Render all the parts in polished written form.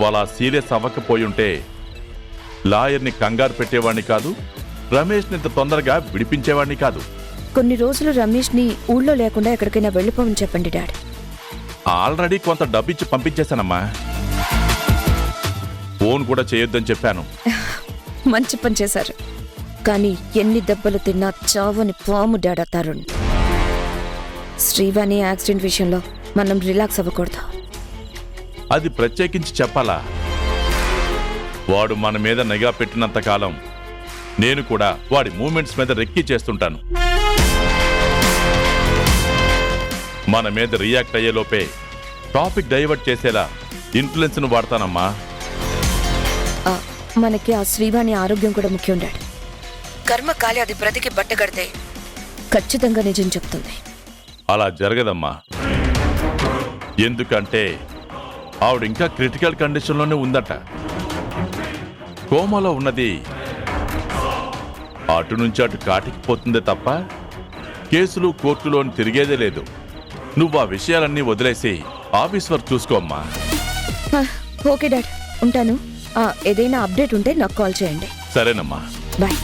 నువ్వు అలా సీరియస్ అవ్వకపోయుంటే లాయర్ని కంగారు పెట్టేవాణ్ణి కాదు, రమేష్ని ఇంత తొందరగా విడిపించేవాణ్ణి కాదు. కొన్ని రోజులు రమేష్ని ఊళ్ళో లేకుండా ఎక్కడికైనా వెళ్ళిపోమని చెప్పండి డాడీ. ఆల్రెడీ కొంత డబ్బిచ్చి పంపించేశానమ్మా. ఫోన్ కూడా చేయొద్దని చెప్పాను. మంచి పని చేశారు. కానీ ఎన్ని దెబ్బలు తిన్నా చావని పాము డాడా తరుణ్. శ్రీవాణి యాక్సిడెంట్ విషయంలో మనం రిలాక్స్ అవ్వకూడదు. అది ప్రత్యేకించి చెప్పాలా? వాడు మన మీద నిఘా పెట్టినంత కాలం నేను కూడా వాడి మూమెంట్స్ మీద రెక్కి చేస్తుంటాను. మన మీద రియాక్ట్ అయ్యేలోపే టాపిక్ డైవర్ట్ చేసేలా ఇన్ఫ్లుయెన్స్ను వాడతానమ్మా. మనకి ఆ శ్రీవాణి ఆరోగ్యం కూడా ముఖ్యం డాడీ. కర్మకాలి అది బ్రతికి బట్టగడితే ఖచ్చితంగా నిజం చెప్తుంది. అలా జరగదమ్మా. ఎందుకంటే ఆవిడ ఇంకా క్రిటికల్ కండిషన్లోనే ఉందట. కోమాలో ఉన్నది అటు నుంచి అటు కాటికి పోతుందే తప్ప కేసులు కోర్టులోని తిరిగేదే లేదు. నువ్వు ఆ విషయాలన్నీ వదిలేసి ఆఫీస్ వర్క్ చూసుకోమ్మా. ఓకే డాడ్, ఉంటాను. ఏదైనా అప్డేట్ ఉంటే నాకు కాల్ చేయండి. సరేనమ్మా, బాయ్.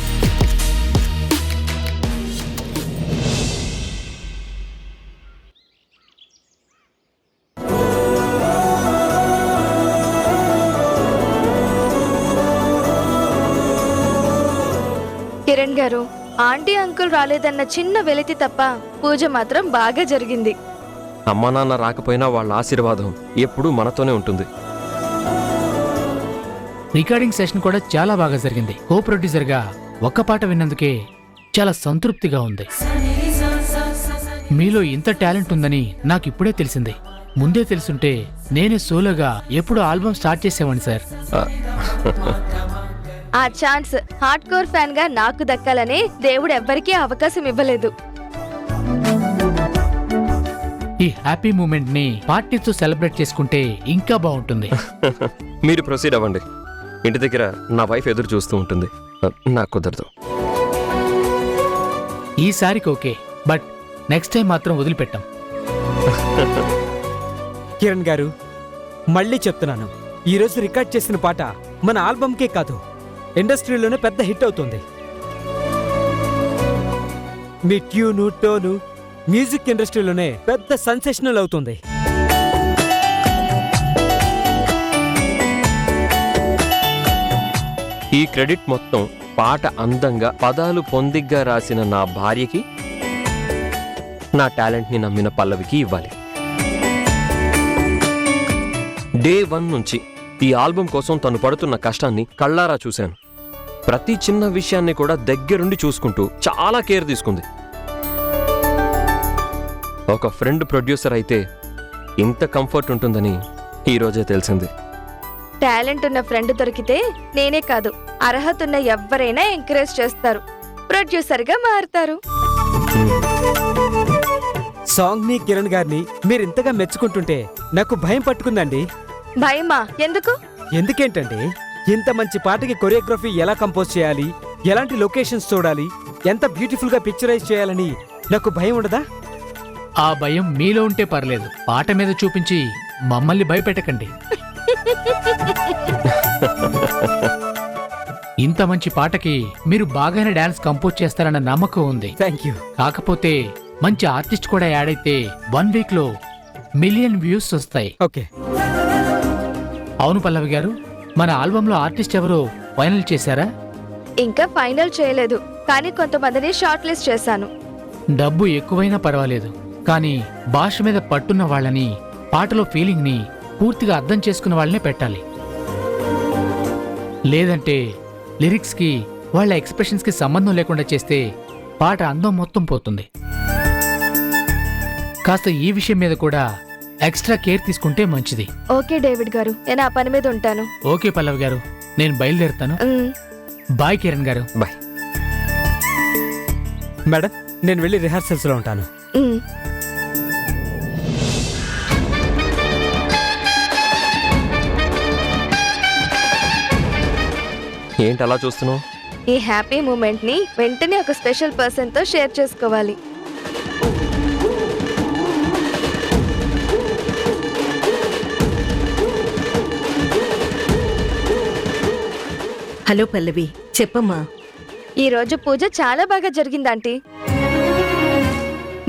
కిరణ్ గారు, ఆంటీ అంకుల్ రాలేదన్న చిన్న వెలితి తప్ప పూజ మాత్రం బాగా జరిగింది. అమ్మా నాన్న రాకపోయినా వాళ్ళ ఆశీర్వాదం ఎప్పుడూ మనతోనే ఉంటుంది. రికార్డింగ్ సెషన్ కూడా చాలా బాగా జరిగింది. కో ప్రొడ్యూసర్గా ఒక్క పాట విన్నందుకే చాలా సంతృప్తిగా ఉంది. మీలో ఇంత టాలెంట్ ఉందని నాకు ఇప్పుడే తెలిసింది. ముందే తెలుసుంటే నేనే సోలోగా ఎప్పుడు ఆల్బమ్ స్టార్ట్ చేసేవాడిని సార్. ఆ ఛాన్స్ హార్డ్ కోర్ ఫ్యాన్ గా నాకు దక్కాలని దేవుడు ఎవ్వరికీ అవకాశం ఇవ్వలేదు. ఈ హ్యాపీ మూమెంట్ ని పార్టీతో సెలబ్రేట్ చేసుకుంటే ఇంకా బాగుంటుంది. మీరు ప్రొసీడ్ అవ్వండి. ఇంటి దగ్గర నా వైఫ్ ఎదురు చూస్తూ ఉంటుంది. నాకు కుదరదు. ఈసారికి ఓకే, బట్ నెక్స్ట్ టైం మాత్రం వదిలిపెట్టాం. కిరణ్ గారు, మళ్ళీ చెప్తున్నాను, ఈరోజు రికార్డ్ చేసిన పాట మన ఆల్బమ్కే కాదు, ఇండస్ట్రీలోనే పెద్ద హిట్ అవుతుంది. మీ ట్యూను, టోను మ్యూజిక్ ఇండస్ట్రీలోనే పెద్ద సెన్సేషనల్ అవుతుంది. ఈ క్రెడిట్ మొత్తం పాట అందంగా పదాలు పొందిగ్గా రాసిన నా భార్యకి, నా టాలెంట్ని నమ్మిన పల్లవికి ఇవ్వాలి. డే 1 నుంచి ఈ ఆల్బమ్ కోసం తను పడుతున్న కష్టాన్ని కళ్ళారా చూశాను. ప్రతి చిన్న విషయాన్ని కూడా దగ్గరుండి చూసుకుంటూ చాలా కేర్ తీసుకుంది. ఒక ఫ్రెండ్ ప్రొడ్యూసర్ అయితే ఇంత కంఫర్ట్ ఉంటుందని ఈరోజే తెలిసింది. టాలెంట్ ఉన్న ఫ్రెండ్ దొరికితే నేనే కాదు, అర్హత ఉన్న ఎవ్వరైనా ఎంకరేజ్ చేస్తారు, ప్రొడ్యూసర్ గా మారుతారు. సాంగ్ ని, కిరణ్ గారిని మీరు ఇంతగా మెచ్చుకుంటుంటే నాకు భయం పట్టుకుందండి. భయమా? ఎందుకు? ఎందుకేంటండి, ఇంత మంచి పాటకి కొరియోగ్రఫీ ఎలా కంపోజ్ చేయాలి, ఎలాంటి లొకేషన్స్ చూడాలి, ఎంత బ్యూటిఫుల్ గా పిక్చరైజ్ చేయాలని నాకు భయం ఉండదా? ఆ భయం మీలో ఉంటే పర్లేదు, పాట మీద చూపించి మమ్మల్ని భయపెట్టకండి. ఇంత మంచి పాటకి మీరు బాగానే డాన్స్ కంపోజ్ చేస్తారన్న నమ్మకం ఉంది. Thank you. కాకపోతే మంచి ఆర్టిస్ట్ కూడా యాడ్ అయితే 1 వీక్ లో 1 మిలియన్ వ్యూస్ వస్తాయి. ఓకే. అవును పల్లవి గారు, మన ఆల్బంలో ఆర్టిస్ట్ ఎవరో ఫైనల్ చేశారా? ఇంకా ఫైనల్ చేయలేదు, కానీ కొంతమందిని షార్ట్ లిస్ట్ చేశాను. డబ్బు ఎక్కువైనా పర్వాలేదు, కానీ భాష మీద పట్టున్న వాళ్ళని, పాటలో ఫీలింగ్ ని పూర్తిగా అర్థం చేసుకున్న వాళ్ళనే పెట్టాలి. లేదంటే లిరిక్స్ కి వాళ్ళ ఎక్స్ప్రెషన్స్ కి సంబంధం లేకుండా చేస్తే పాట అందం మొత్తం పోతుంది. కాస్త ఈ విషయం మీద కూడా ఎక్స్ట్రా కేర్ తీసుకుంటే మంచిది. ఓకే డేవిడ్ గారు, నేను ఆ పని మీద ఉంటాను. ఓకే పల్లవి గారు, నేను బయలుదేరుతాను. బాయ్ కిరణ్ గారు. బాయ్ మేడం, నేను వెళ్ళి రిహార్సల్స్ లో ఉంటాను. ఏంటి అలా చూస్తున్నావు? ఈ హ్యాపీ మూమెంట్ ని వెంటనే ఒక స్పెషల్ పర్సన్ తో షేర్ చేసుకోవాలి. హలో పల్లవి, చెప్పమ్మా. ఈ రోజు పూజ చాలా బాగా జరిగింది ఆంటీ.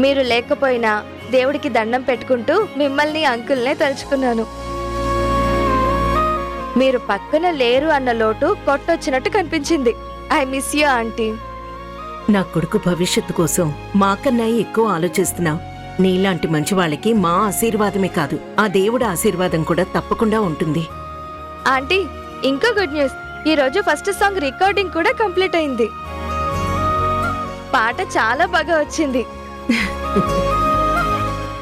మీరు లేకపోయినా దేవుడికి దండం పెట్టుకుంటూ మిమ్మల్ని అంకుల్నే తలుచుకున్నాను. మీరు పక్కన లేరు అన్న లోటు కొట్టొచ్చినట్టు కనిపించింది. I miss you aunty. నా కొడుకు భవిష్యత్తు కోసం మా కన్నా ఎక్కువ ఆలోచిస్తున్నావు. నీలాంటి మంచి వాళ్ళకి మా ఆశీర్వాదమే కాదు, ఆ దేవుడి ఆశీర్వాదం కూడా తప్పకుండా ఉంటుంది. ఆంటీ, ఇంకో గుడ్ న్యూస్. ఈ రోజు ఫస్ట్ సాంగ్ రికార్డింగ్ కూడా కంప్లీట్ అయింది. పాట చాలా బాగా వచ్చింది.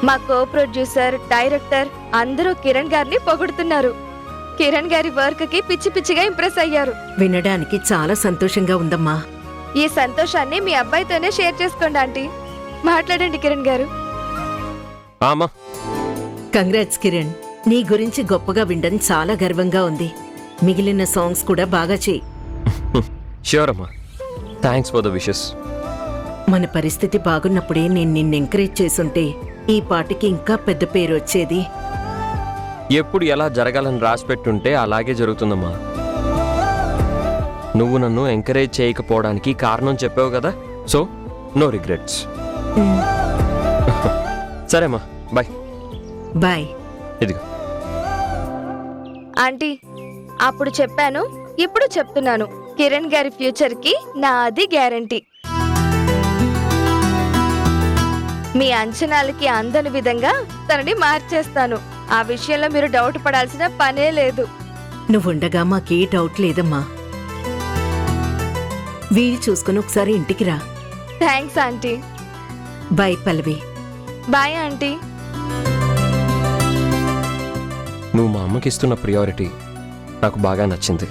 మా కో ప్రొడ్యూసర్, డైరెక్టర్ అందరూ కిరణ్ గారిని పొగుడుతున్నారు. కిరణ్ గారి వర్క్ కి పిచ్చి పిచ్చిగా ఇంప్రెస్ అయ్యారు. వినడానికి చాలా సంతోషంగా ఉందమ్మా. ఈ సంతోషాన్ని మీ అబ్బాయితోనే షేర్ చేసుకోండి ఆంటీ. మాట్లాడండి కిరణ్ గారు. ఆమా, కంగ్రాట్స్ కిరణ్, నీ గురించి గొప్పగా వినడం చాలా గర్వంగా ఉంది. మిగిలిన సాంగ్స్ కూడా బాగా చేయి. ష్యూర్ అమ్మా. Thanks for the wishes. మన పరిస్థితి బాగున్నప్పుడే నేను నిన్ను ఎంకరేజ్ చేసుంటే ఈ పాటకి ఇంకా పెద్ద పేరు వచ్చేది. ఎప్పుడు ఎలా జరగాలని రాసిపెట్టుంటే అలాగే జరుగుతుందమ్మా. నువ్వు నన్ను ఎంకరేజ్ చేయకపోవడానికి కారణం చెప్పావు కదా, సో నో రిగ్రెట్స్. సరేమ్మా, బాయ్. బాయ్. ఇదిగో. ఆంటీ, అప్పుడు చెప్పాను, ఇప్పుడు చెప్తున్నాను. కిరణ్ గారి ఫ్యూచర్ కి నాది గ్యారంటీ. మీ అంచనాలకి అందని విధంగా తనని మార్చేస్తాను. ఆ విషయంలో మీరు డౌట్ పడాల్సిన పనే లేదు. నువ్వుండగా మాకే డౌట్ లేదమ్మా. వీలు చూసుకుని ఒకసారి ఇంటికి రా. Thanks aunty. Bye Pallavi. Bye aunty. నువ్వు మా అమ్మకి ఇస్తున్న ప్రియారిటీ నాకు బాగా నచ్చింది.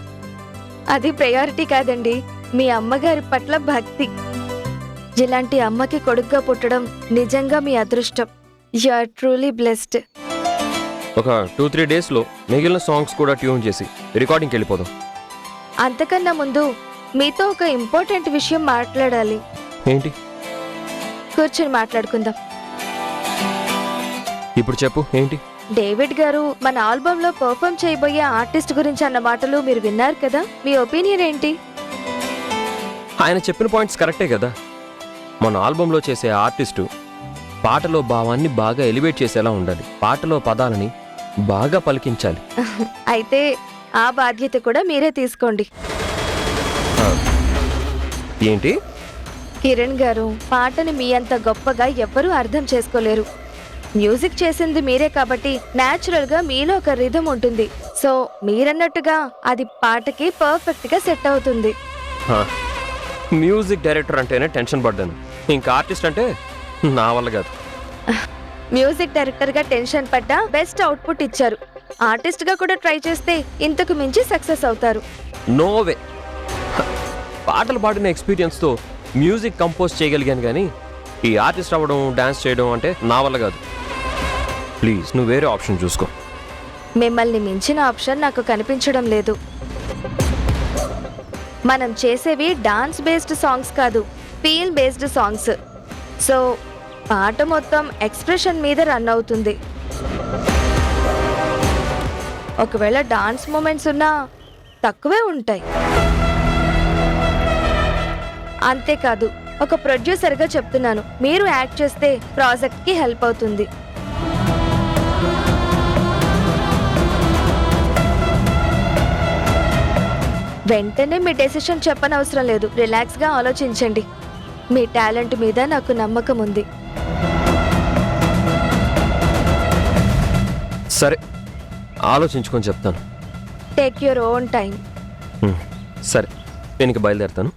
అది ప్రయారిటీ కాదండి, మీ అమ్మగారి పట్ల భక్తి. ఇలాంటి అమ్మకి కొడుగ్గా పుట్టడం నిజంగా మీ అదృష్టం. You are truly blessed. ఒక 2-3 డేస్లో మిగిలిన సాంగ్స్ కూడా ట్యూన్ చేసి రికార్డింగ్కి వెళ్ళిపోదాం. అంతకన్నా ముందు మీతో ఒక ఇంపార్టెంట్ విషయం మాట్లాడాలి. ఏంటి? కూర్చొని మాట్లాడుకుందాం. ఇప్పుడు చెప్పు, ఏంటి? డేవిడ్ గారు మన ఆల్బమ్ లో పర్ఫామ్ చేయబోయే ఆర్టిస్ట్ గురించి అన్న మాటలు మీరు విన్నారు కదా, మీ ఒపీనియన్ ఏంటి? ఆయన చెప్పిన పాయింట్స్ కరెక్టే కదా. మన ఆల్బంలో చేసే ఆర్టిస్టు పాటలో భావాన్ని బాగా ఎలివేట్ చేసేలా ఉండాలి. పాటలో పదాలని బాగా పలికించాలి. అయితే ఆ బాధ్యత కూడా మీరే తీసుకోండి. ఏంటి? కిరణ్ గారు, పాటని మీ అంత గొప్పగా ఎవ్వరూ అర్థం చేసుకోలేరు. మ్యూజిక్ చేసింది మీరే కాబట్టి న్యాచురల్ గా మీలో ఒక రిథం ఉంటుంది. సో మీరన్నట్టుగా అది పాటకి పర్ఫెక్ట్ గా సెట్ అవుతుంది. మ్యూజిక్ డైరెక్టర్ అంటేనే టెన్షన్ పడ్డాను, ఇంకా ఆర్టిస్ట్ అంటే నా వల్ల కాదు. మ్యూజిక్ డైరెక్టర్ గా టెన్షన్ పడ్డా బెస్ట్ అవుట్పుట్ ఇచ్చారు. ఆర్టిస్ట్ గా కూడా ట్రై చేస్తే ఇంతకు మించి సక్సెస్ అవుతారు. నోవే. పాటలు పాడిన ఎక్స్పీరియన్స్తో మ్యూజిక్ కంపోజ్ చేయగలిగాను, కానీ ఈ ఆర్టిస్ట్ అవ్వడం, డాన్స్ చేయడం అంటే నా వల్ల కాదు. ప్లీజ్ నువ్వు వేరే ఆప్షన్ చూసుకో. మిమ్మల్ని మించిన ఆప్షన్ నాకు కనిపించడం లేదు. మనం చేసేవి డాన్స్ బేస్డ్ సాంగ్స్ కాదు, ఫీల్ బేస్డ్ సాంగ్స్. సో పాట మొత్తం ఎక్స్ప్రెషన్ మీద రన్ అవుతుంది. ఒకవేళ డాన్స్ మూమెంట్స్ ఉన్నా తక్కువే ఉంటాయి. అంతేకాదు, ఒక ప్రొడ్యూసర్గా చెప్తున్నాను, మీరు యాక్ట్ చేస్తే ప్రాజెక్ట్కి హెల్ప్ అవుతుంది. వెంటనే మీ డెసిషన్ చెప్పనవసరం లేదు, రిలాక్స్గా ఆలోచించండి. మీ టాలెంట్ మీద నాకు నమ్మకం ఉంది. సరే, ఆలోచించుకొని చెప్తాను. Take your own time. సరే, నేను ఇక బయలుదేరుతాను.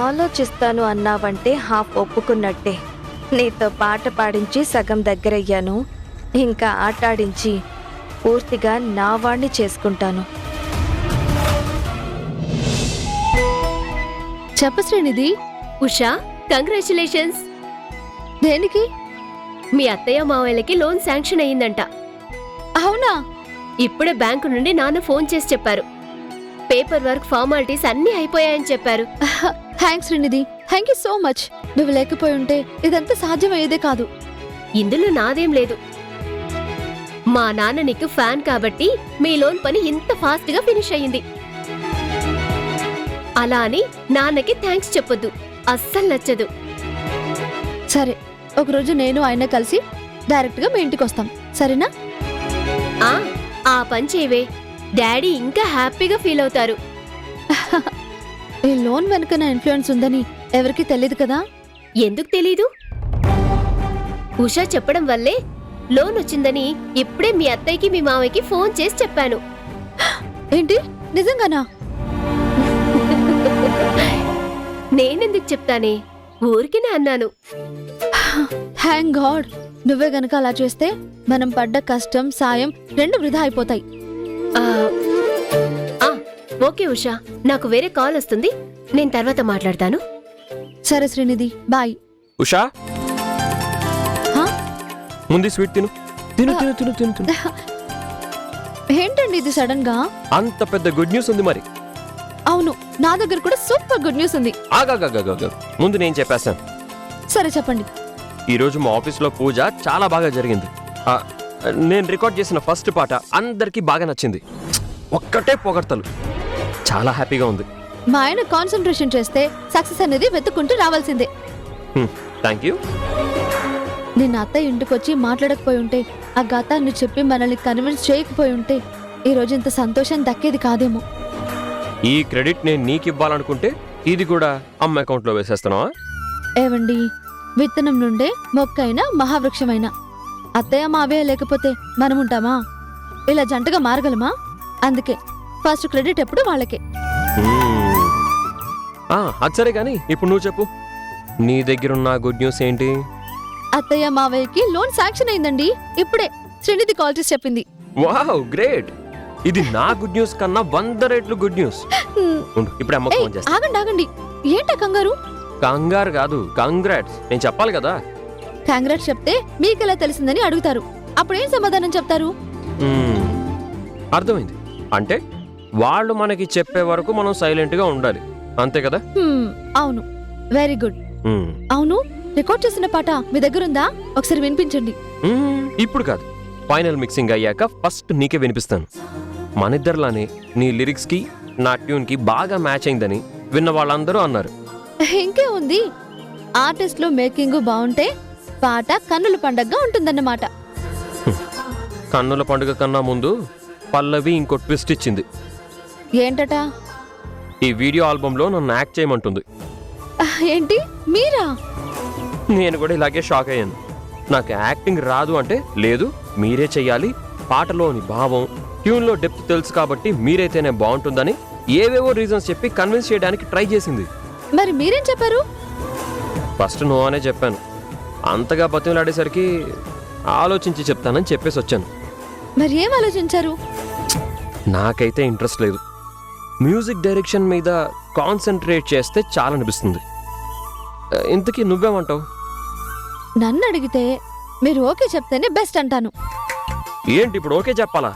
ఆలోచిస్తాను అన్నావంటే హాఫ్ ఒప్పుకున్నట్టే. నీతో పాట పాడించి సగం దగ్గరయ్యాను, ఇంకా ఆటాడించి పూర్తిగా నా వాణ్ణి చేసుకుంటాను. చెప్ప శ్రీనిధి. ఉషా, కంగ్రాచులేషన్స్. దేనికి? మీ అత్తయ్య మావయ్యలకి లోన్ శాంక్షన్ అయ్యిందంట. అవునా? ఇప్పుడే బ్యాంకు నుండి నాన్న ఫోన్ చేసి చెప్పారు. పేపర్ వర్క్, ఫార్మాలిటీస్ అన్నీ అయిపోయాయని చెప్పారు. Thanks Srinidhi, thank you so much. నువ్వు లేకపోయి ఉంటే ఇదంతా సాధ్యమయ్యేదే కాదు. ఇందులో నాదేం లేదు. మా నాన్న నీకు ఫ్యాన్ కాబట్టి మీ లోన్ పని ఇంత ఫాస్ట్ గా ఫినిష్ అయ్యింది. అలా అని నాన్నకి థ్యాంక్స్ చెప్పొద్దు, అస్సలు నచ్చదు. సరే, ఒకరోజు నేను ఆయన కలిసి డైరెక్ట్ గా మీ ఇంటికి వస్తాం, సరేనా? ఆ పని చేయవే, డాడీ ఇంకా హ్యాపీగా ఫీల్ అవుతారు. ఈ లోన్ వెనుక నా ఇన్ఫ్లుయెన్స్ ఉందని ఎవరికి తెలియదు కదా. ఎందుకు తెలీదు? ఉషా చెప్పడం వల్లే లోన్ వచ్చిందని ఇప్పుడే మీ అత్తయ్యకి మీ మామయ్యకి ఫోన్ చేసి చెప్పాను. ఏంటి, నిజంగానా? నేనెందుకు చెప్తానే, ఊరికినే అన్నాను. Thank God. నువ్వే గనక అలా చేస్తే మనం పడ్డ కష్టం సాయం రెండు వృధా అయిపోతాయి. ఆ, ఆ, ఓకే ఉషా, నాకు వేరే కాల్ వస్తుంది, నేను తర్వాత మాట్లాడతాను. సరే శ్రీనిధి, బాయ్. ఉషా, హా? ముందు స్వీట్ తిను. తిను తిను తిను తిను తిను. ఏంటండి ఇది సడన్ గా? అంత పెద్ద గుడ్ న్యూస్ ఉంది మరి. అవును, నా దగ్గర కూడా సూపర్ గుడ్ న్యూస్ ఉంది. ఆగాగాగాగా, ముందు నేను చెప్పేస్తాను. సరే చెప్పండి. ఈరోజు మా ఆఫీస్లో పూజ చాలా బాగా జరిగింది. నేను రికార్డ్ చేసిన ఫస్ట్ పాట అందరికీ బాగా నచ్చింది. ఒక్కటే పొగడ్తలు. చాలా హ్యాపీగా ఉంది. మా ఆయన కాన్సన్ట్రేషన్ చేస్తే సక్సెస్ అనేది వెతుక్కుంటూ రావాల్సిందే. Thank you. నిన్న అత్తయ్య ఇంటికి వచ్చి మాట్లాడకపోయి ఉంటే, ఆ గతాన్ని చెప్పి మనల్ని కన్విన్స్ చేయకపోయి ఉంటే ఈ రోజు ఇంత సంతోషం దక్కేది కాదేమో. ఈ క్రెడిట్ నేను నీకు ఇవ్వాలనుకుంటే ఇది కూడా అమ్మ అకౌంట్లో వేసేస్తున్నావా? ఏవండి, విత్తనం నుండే మొక్కైనా మహావృక్షమైనా అత్తయ్య మావే లేకపోతే మనం ఉంటామా? ఇలా జంటగా మారగలమా? అందుకే ఫస్ట్ క్రెడిట్ ఎప్పుడు వాళ్ళకే. అది సరే కానీ ఇప్పుడు నువ్వు చెప్పు, నీ దగ్గరున్న గుడ్ న్యూస్ ఏంటి? అత్తయ్య మావయ్యకి లోన్ శాంక్షన్ అయిందండి. ఇప్పుడే శ్రీనిధి కాల్ చేసి చెప్పింది. Wow, great. ఇది నా గుడ్ న్యూస్ కన్నా 100 రెట్లు గుడ్ న్యూస్. ఇప్పుడు అమ్మకు ఫోన్ చేస్తా. ఆగండి ఆగండి, ఏంటా కంగారు? కంగారు కాదు, కంగ్రాట్స్. నేను చెప్పాలి కదా. కాంగ్రాట్స్ చెప్తే మీకెలా తెలిసిందని అడుగుతారు. అప్పుడేం సమాధానం చెప్తారు? అర్థమైంది. అంటే వాళ్ళు మనకి చెప్పే వరకు మనం సైలెంట్ గా ఉండాలి, అంతే కదా? అవును, వెరీ గుడ్. అవును, రికార్డ్ చేసిన పాట మీ దగ్గరుందా? ఒకసారి వినిపించండి. ఇప్పుడు కాదు, ఫైనల్ మిక్సింగ్ అయ్యాక ఫస్ట్ నీకే వినిపిస్తాను. మనిద్దరిలానే నీ లిరిక్స్ కి నా ట్యూన్ కి బాగా మ్యాచ్ అయిందని విన్న వాళ్ళందరూ అన్నారు. ఇంకే ఉంది, ఆర్టిస్ట్ లో మేకింగ్ బాగుంటే పాట కన్నుల పండగగా ఉంటుందన్నమాట. కన్నుల పండుగ కన్నా ముందు పల్లవి ఇంకో ట్విస్ట్ ఇచ్చింది. ఏంటట? ఈ వీడియో ఆల్బమ్ లో నన్ను యాక్ట్ చేయమంటుంది. ఏంటి, మీరా? నేను కూడా ఇలాగే షాక్ అయ్యాను. నాకు యాక్టింగ్ రాదు అంటే, లేదు మీరే చెయ్యాలి, పాటలోని భావం ట్యూన్లో డెప్త్ తెలుసు కాబట్టి మీరైతేనే బాగుంటుందని ఏవేవో రీజన్స్ చెప్పి కన్విన్స్ చేయడానికి ట్రై చేసింది. మరి మీరేం చెప్పారు? ఫస్ట్ నో అనే చెప్పాను. అంతగా బతిమలాడేసరికి ఆలోచించి చెప్తానని చెప్పేసి వచ్చాను. మరి ఏం ఆలోచించారు? నాకైతే ఇంట్రెస్ట్ లేదు. మ్యూజిక్ డైరెక్షన్ మీద కాన్సన్ట్రేట్ చేస్తే చాలా అనిపిస్తుంది. ఇంతకీ నువ్వేమంటావు? నన్ను అడిగితే మీరు ఓకే చెప్తేనే బెస్ట్ అంటాను. ఏంటి ఇప్పుడు ఓకే చెప్పాలా?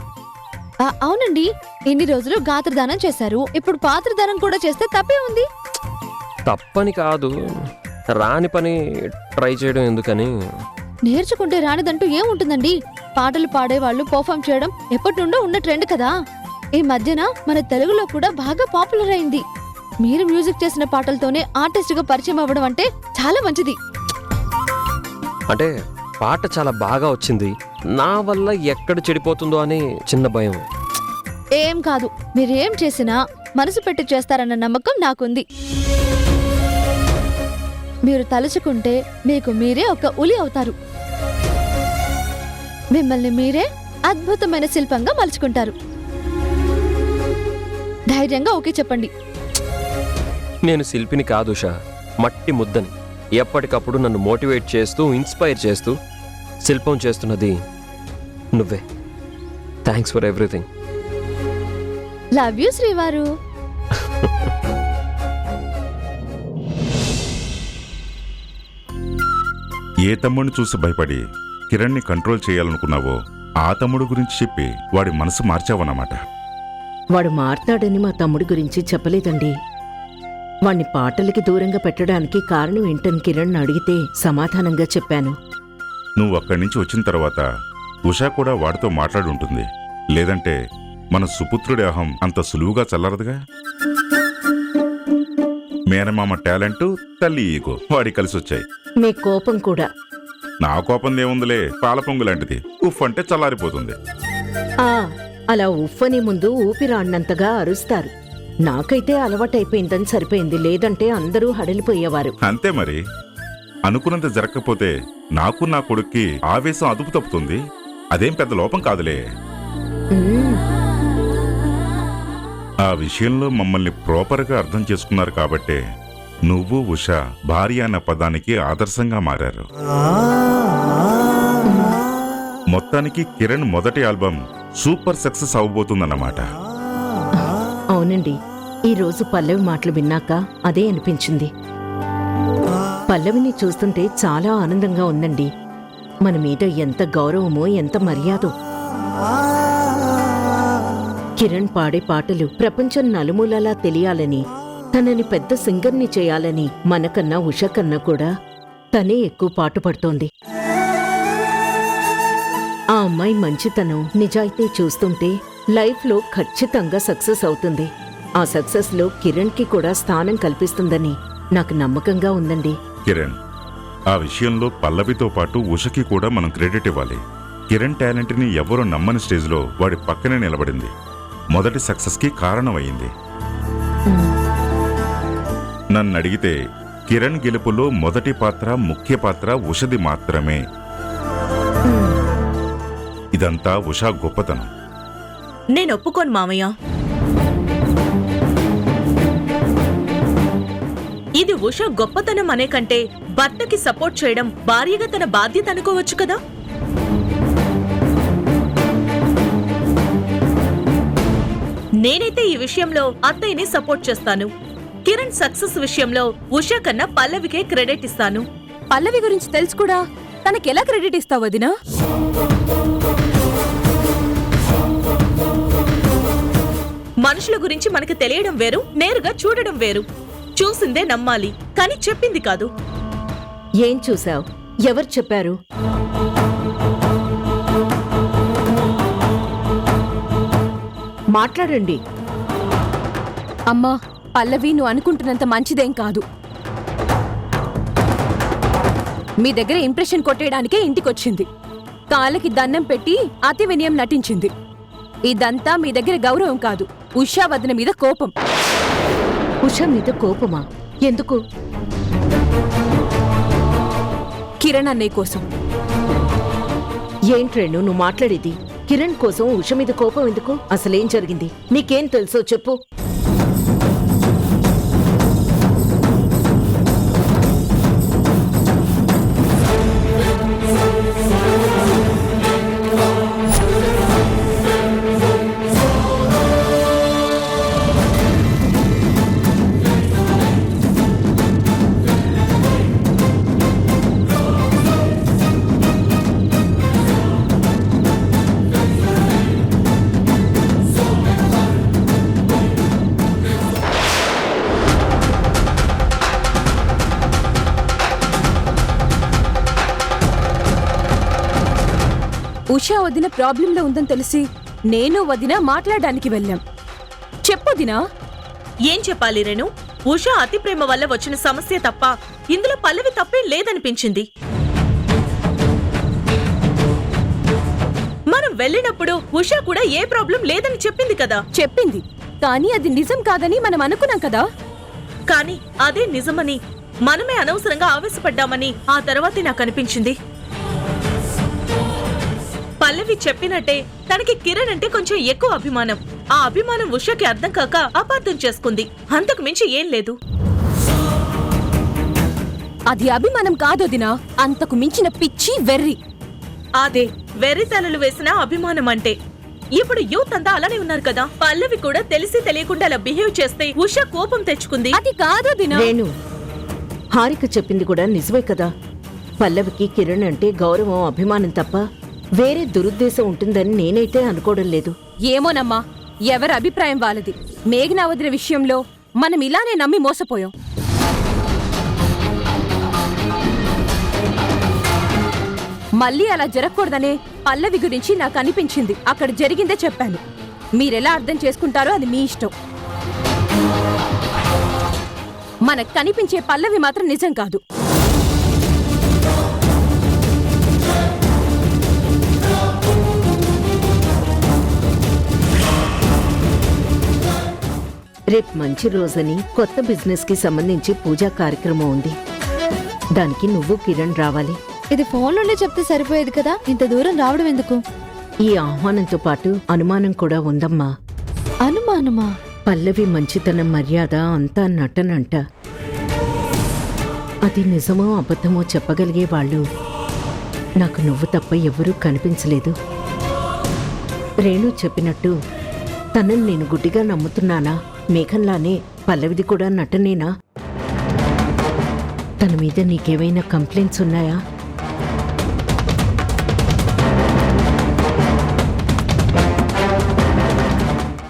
అవునండి, ఇన్ని రోజులు గాత్రదానం చేశారు, ఇప్పుడు పాత్రదానం కూడా చేస్తే తప్పే ఉంది. తప్పని కాదు, రాని పని ట్రై చేయడం ఎందుకని. నేర్చుకుంటే రానిదంటూ ఏముంటుందండి? పాటలు పాడేవాళ్ళు పర్ఫామ్ చేయడం ఎప్పటి నుండో ఉన్న ట్రెండ్ కదా. ఈ మధ్యన మన తెలుగులో కూడా బాగా పాపులర్ అయింది. మీరు మ్యూజిక్ చేసిన పాటలతోనే ఆర్టిస్ట్ గా పరిచయం అవ్వడం అంటే చాలా మంచిది. అంటే పాట చాలా బాగా వచ్చింది, నా వల్ల ఎక్కడ చెడిపోతుందో అని చిన్న భయం. ఏం కాదు, మీరేం చేసినా మనసు పెట్టి చేస్తారన్న నమ్మకం నాకుంది. మీరు తలుచుకుంటే మీకు మీరే ఒక ఉలి అవుతారు. మిమ్మల్ని మీరే అద్భుతమైన శిల్పంగా మలుచుకుంటారు. ధైర్యంగా ఓకే చెప్పండి. నేను శిల్పిని కాదు ఉషా, మట్టి ముద్దని. ఎప్పటికప్పుడు నన్ను మోటివేట్ చేస్తూ ఇన్స్పైర్ చేస్తూ శిల్పం చేస్తున్నది నువ్వే. Thanks for everything. Love you శ్రీవారు. ఏ తమ్ముడిని చూసి భయపడి కిరణ్ని కంట్రోల్ చేయాలనుకున్నావో ఆ తమ్ముడు గురించి చెప్పి వాడి మనసు మార్చావన్నమాట. వాడు మారతాడని మా తమ్ముడి గురించి చెప్పలేదండి. వాణ్ణి పాటలకి దూరంగా పెట్టడానికి కారణం ఏంటని కిరణ్ అడిగితే సమాధానంగా చెప్పాను. నువ్వు అక్కడి నుంచి వచ్చిన తర్వాత ఉషా కూడా వాడితో మాట్లాడి ఉంటుంది. లేదంటే మన సుపుత్రుడి అహం అంత సులువుగా చల్లరదుగా. మేనమామ టాలెంటు, తల్లి ఈగో వాడి కలిసొచ్చాయి. మీ కోపం కూడా. నా కోపం ఏముందిలే, పాల పొంగు లాంటిది. ఉఫ్ అంటే చల్లారిపోతుంది. అలా ఉఫ్ఫని ముందు ఊపిరాడినంతగా అరుస్తారు. నాకైతే అలవాటైపోయిందని సరిపోయింది, లేదంటే అందరూ హడలిపోయేవారు. అంతే మరి. అనుకున్నంత జరగకపోతే నాకు నా కొడుక్కి ఆవేశం అదుపు తప్పుతుంది. అదేం పెద్ద లోపం కాదులే. ఆ విషయంలో మమ్మల్ని ప్రాపర్గా అర్థం చేసుకున్నారు కాబట్టే నువ్వు ఉషా భార్య అన్న పదానికి ఆదర్శంగా మారారు. మొత్తానికి కిరణ్ మొదటి ఆల్బమ్ సూపర్ సక్సెస్ అవబోతుందన్నమాట. అవునండి, ఈ రోజు పల్లవి మాటలు విన్నాక అదే అనిపించింది. పల్లవిని చూస్తుంటే చాలా ఆనందంగా ఉందండి. మన మీద ఎంత గౌరవమో, ఎంత మర్యాదో. కిరణ్ పాడే పాటలు ప్రపంచం నలుమూలలా తెలియాలని, తనని పెద్ద సింగర్ని చేయాలని మనకన్నా ఉష కన్నా కూడా తనే ఎక్కువ పాటు పడుతోంది. ఆ అమ్మాయి మంచితనం, నిజాయితీ చూస్తుంటే లైఫ్లో ఖచ్చితంగా సక్సెస్ అవుతుంది. ఆ సక్సెస్లో కిరణ్కి కూడా స్థానం కల్పిస్తుందని నాకు నమ్మకంగా ఉందండి. కిరణ్, ఆ విషయంలో పల్లవితో పాటు ఉషకి కూడా మనం క్రెడిట్ ఇవ్వాలి. కిరణ్ టాలెంట్ని ఎవరూ నమ్మని స్టేజ్లో వాడి పక్కనే నిలబడింది. మొదటి సక్సెస్కి కారణమయ్యింది. నన్ను అడిగితే కిరణ్ గెలుపులో మొదటి పాత్ర, ముఖ్య పాత్ర ఉషది మాత్రమే. ఇదంతా ఉషా గొప్పతనం. నేను ఒప్పుకోను మామయ్య. ఇది ఉష గొప్పతనం అనే కంటే భర్తకి సపోర్ట్ చేయడం భార్యగా తన బాధ్యత అనుకోవచ్చు కదా. నేనైతే ఈ విషయంలో అత్తయ్యని సపోర్ట్ చేస్తాను. కిరణ్ సక్సెస్ విషయంలో ఉష కన్నా పల్లవికే క్రెడిట్ ఇస్తాను. పల్లవి గురించి తెలుసు కూడా తనకెలా క్రెడిట్ ఇస్తావు వదినా? మనుషుల గురించి మనకు తెలియడం వేరు, నేరుగా చూడడం వేరు. చూసిందే నమ్మాలి, కానీ చెప్పింది కాదు. ఏం చూసావ్? ఎవరు చెప్పారు? మాట్లాడండి. అమ్మా, పల్లవి నువ్వు అనుకుంటున్నంత మంచిదేం కాదు. మీ దగ్గర ఇంప్రెషన్ కొట్టేయడానికే ఇంటికొచ్చింది. కాళ్ళకి దండం పెట్టి అతి వినయం నటించింది. ఇదంతా మీ దగ్గర గౌరవం కాదు, ఉషా వదిన మీద కోపం. ఉష మీద కోపమా? ఎందుకు? కిరణ్ అన్నయ్య కోసం. ఏంట్రేణు నువ్వు మాట్లాడేది? కిరణ్ కోసం ఉష మీద కోపం ఎందుకు? అసలేం జరిగింది? నీకేం తెలుసో చెప్పు. ఉషా వదిన ప్రాబ్లంలో ఉందని తెలిసి నేను వదిన మాట్లాడడానికి వెళ్ళాం. చెప్పొదినా. ఏం చెప్పాలి రేణు? ఉష అతి ప్రేమ వల్ల వచ్చిన సమస్య తప్ప ఇందులో పల్లవి తప్పేం లేదనిపించింది. మనం వెళ్ళినప్పుడు ఉష కూడా ఏ ప్రాబ్లం లేదని చెప్పింది కదా. చెప్పింది, కానీ అది నిజం కాదని మనం అనుకున్నాం కదా. కానీ అదే నిజమని మనమే అనవసరంగా ఆవేశపడ్డామని ఆ తర్వాతే నాకు అనిపించింది. పల్లవి చెప్పినట్టే తనకి కిరణ్ అంటే కొంచెం ఎక్కువ అభిమానం. ఆ అభిమానం ఉషకి అర్థం కాక అపార్థం చేసుకుంది. అంతకు మించి ఏం లేదు. అది అభిమానం కాదొదినా, అంతకు మించిన పిచ్చి వెర్రి. అదే వెర్రితలలు వేసిన అభిమానం అంటే. ఇప్పుడు యూత్ అంతా అలానే ఉన్నారు కదా. పల్లవి కూడా తెలిసి తెలియకుండా అలా బిహేవ్ చేస్తే ఉష కోపం తెచ్చుకుంది. అది కాదొదినా. నేను హారిక చెప్పింది కూడా నిజమే కదా. పల్లవికి కిరణ్ అంటే గౌరవం, అభిమానం తప్ప వేరే దురుద్దేశం ఉంటుందని నేనైతే అనుకోవడం లేదు. ఏమోనమ్మా, ఎవరి అభిప్రాయం వాళ్ళది. మేఘనా వదిన విషయంలో మనం ఇలానే నమ్మి మోసపోయాం. మళ్ళీ అలా జరగకూడదనే పల్లవి గురించి నాకు అనిపించింది. అక్కడ జరిగిందే చెప్పాను. మీరెలా అర్థం చేసుకుంటారో అది మీ ఇష్టం. మనకు కనిపించే పల్లవి మాత్రం నిజం కాదు. రేపు మంచి రోజని కొత్త బిజినెస్ కి సంబంధించి పూజా కార్యక్రమం ఉంది. దానికి నువ్వు కిరణ్ రావాలి. ఇది ఫోన్లోనే చెప్తే సరిపోయేది కదా, ఇంత దూరం రావడం ఎందుకు? ఈ ఆహ్వానంతో పాటు అనుమానం కూడా ఉందమ్మా. అనుమానమా? పల్లవి మంచితనం, మర్యాద అంతా నటనంట. అది నిజమో అబద్ధమో చెప్పగలిగే వాళ్ళు నాకు నువ్వు తప్ప ఎవరూ కనిపించలేదు. రేణు చెప్పినట్టు తనని నేను గుడ్డిగా నమ్ముతున్నానా? మేఘంలానే పల్లవిది కూడా నటనేనా? తన మీద నీకేమైనా కంప్లైంట్స్ ఉన్నాయా?